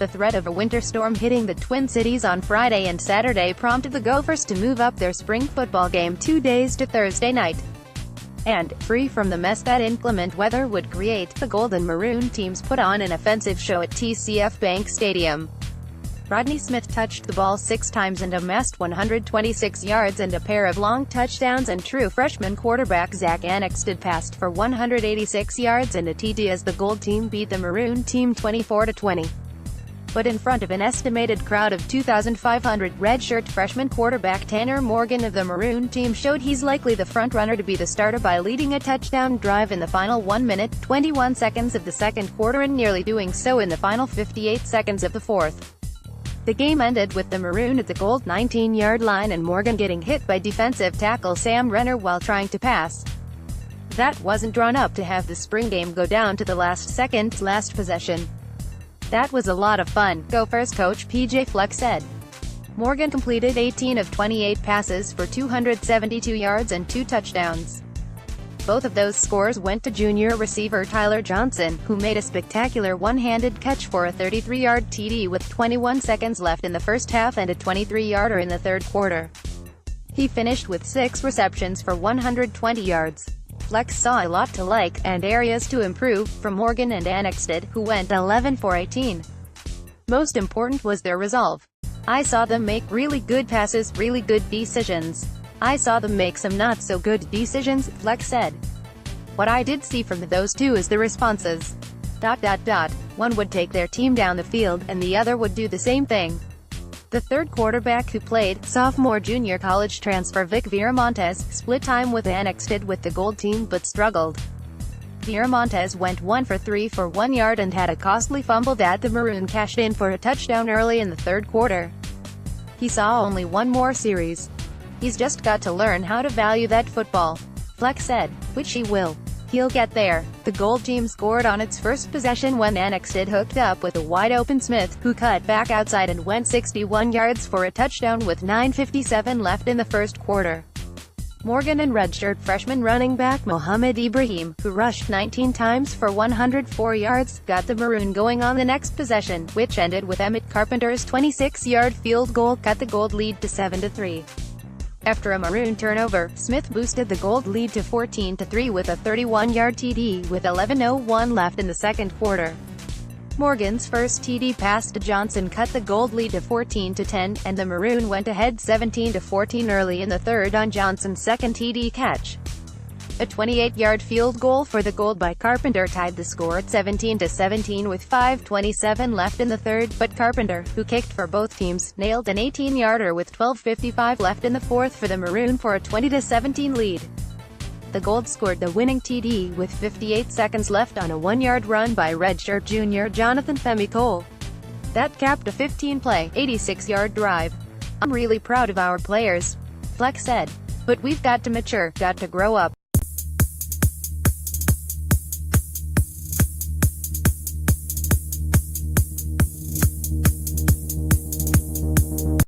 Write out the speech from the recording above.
The threat of a winter storm hitting the Twin Cities on Friday and Saturday prompted the Gophers to move up their spring football game 2 days to Thursday night. And, free from the mess that inclement weather would create, the Gold and Maroon teams put on an offensive show at TCF Bank Stadium. Rodney Smith touched the ball 6 times and amassed 126 yards and a pair of long touchdowns, and true freshman quarterback Zack Annexstad passed for 186 yards and a TD as the Gold team beat the Maroon team 24-20. But in front of an estimated crowd of 2,500, redshirt freshman quarterback Tanner Morgan of the Maroon team showed he's likely the front-runner to be the starter by leading a touchdown drive in the final 1 minute, 21 seconds of the second quarter and nearly doing so in the final 58 seconds of the fourth. The game ended with the Maroon at the Gold 19-yard line and Morgan getting hit by defensive tackle Sam Renner while trying to pass. That wasn't drawn up to have the spring game go down to the last possession. That was a lot of fun, Gophers coach PJ Fleck said. Morgan completed 18 of 28 passes for 272 yards and 2 touchdowns. Both of those scores went to junior receiver Tyler Johnson, who made a spectacular one-handed catch for a 33-yard TD with 21 seconds left in the first half and a 23-yarder in the third quarter. He finished with 6 receptions for 120 yards. Flex saw a lot to like, and areas to improve, from Morgan and Annexstad, who went 11 for 18. Most important was their resolve. I saw them make really good passes, really good decisions. I saw them make some not-so-good decisions, Flex said. What I did see from those two is the responses. One would take their team down the field, and the other would do the same thing. The third quarterback, who played, sophomore-junior college transfer Vic Viramontes, split time with Annexstad with the Gold team but struggled. Viramontes went 1 for 3 for 1 yard and had a costly fumble that the Maroon cashed in for a touchdown early in the third quarter. He saw only one more series. He's just got to learn how to value that football, Fleck said, which he will. He'll get there. The Gold team scored on its first possession when Annexstad hooked up with a wide-open Smith, who cut back outside and went 61 yards for a touchdown with 9:57 left in the first quarter. Morgan and redshirt freshman running back Mohamed Ibrahim, who rushed 19 times for 104 yards, got the Maroon going on the next possession, which ended with Emmett Carpenter's 26-yard field goal cut the Gold lead to 7-3. After a Maroon turnover, Smith boosted the Gold lead to 14-3 with a 31-yard TD with 11:01 left in the second quarter. Morgan's first TD pass to Johnson cut the Gold lead to 14-10, and the Maroon went ahead 17-14 early in the third on Johnson's second TD catch. A 28-yard field goal for the Gold by Carpenter tied the score at 17-17 with 5:27 left in the third, but Carpenter, who kicked for both teams, nailed an 18-yarder with 12:55 left in the fourth for the Maroon for a 20-17 lead. The Gold scored the winning TD with 58 seconds left on a 1-yard run by redshirt junior Jonathan Femi Cole. That capped a 15-play, 86-yard drive. I'm really proud of our players, Fleck said. But we've got to mature, got to grow up.